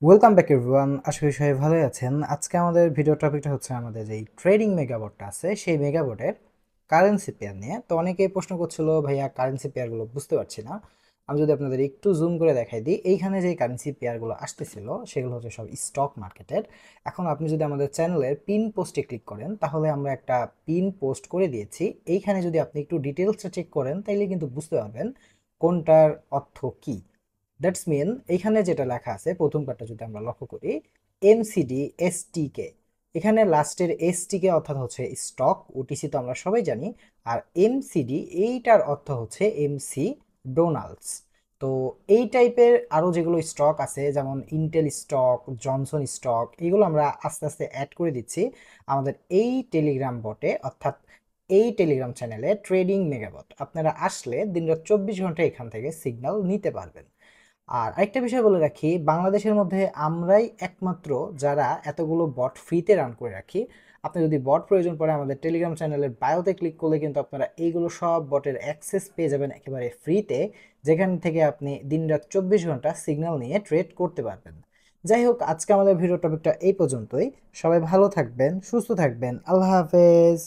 Welcome back everyone. আশা করি সবাই ভালোই আছেন। আজকে আমাদের ভিডিও টপিকটা হচ্ছে আমাদের যেই ট্রেডিং মেগাবোর্ডটা আছে সেই মেগাবোর্ডের কারেন্সি পেয়ার নিয়ে। তো অনেকেই প্রশ্ন করছিল, ভাইয়া কারেন্সি পেয়ারগুলো বুঝতে পারছি না। আমি যদি আপনাদের একটু জুম করে দেখাই দিই, এইখানে যে কারেন্সি পেয়ারগুলো আসতেছিল সেগুলো হচ্ছে সব স্টক মার্কেটের। এখন আপনি যদি আমাদের চ্যানেলের পিন পোস্টে ক্লিক করেন তাহলে আমরা একটা পিন পোস্ট করে দিয়েছি। এইখানে যদি আপনি একটু ডিটেলসটা চেক করেন তাইলে কিন্তু বুঝতে পারবেন কোনটার অর্থ কী। দ্যাটস মিন এইখানে যেটা লেখা আছে প্রথম পার্টটা যদি আমরা লক্ষ্য করি, এমসিডি এসটিকে, এখানে লাস্টের এসটিকে অর্থাৎ হচ্ছে স্টক, ওটিসি তো আমরা সবাই জানি। আর এমসিডি এইটার অর্থ হচ্ছে এমসি ডোনাল্ডস। তো এই টাইপের আরও যেগুলো স্টক আছে যেমন ইন্টেল স্টক, জনসন স্টক, এগুলো আমরা আস্তে আস্তে অ্যাড করে দিচ্ছি আমাদের এই টেলিগ্রাম বটে, অর্থাৎ এই টেলিগ্রাম চ্যানেলে ট্রেডিং মেগাবট। আপনারা আসলে দিনরাত 24 ঘন্টা এখান থেকে সিগন্যাল নিতে পারবেন। আর আরেকটা বিষয় বলে রাখি, বাংলাদেশের মধ্যে আমরাই একমাত্র যারা এতগুলো বট ফ্রিতে রান করে রাখি। আপনি যদি বট প্রয়োজন পড়ে আমাদের টেলিগ্রাম চ্যানেলের বায়োতে ক্লিক করলে কিন্তু আপনারা এইগুলো সব বটের অ্যাক্সেস পেয়ে যাবেন একেবারে ফ্রিতে, যেখান থেকে আপনি দিনরাত 24 ঘন্টা সিগন্যাল নিয়ে ট্রেড করতে পারবেন। যাই হোক, আজকে আমাদের ভিডিও টপিকটা এই পর্যন্তই। সবাই ভালো থাকবেন, সুস্থ থাকবেন, আল্লাহ হাফেজ।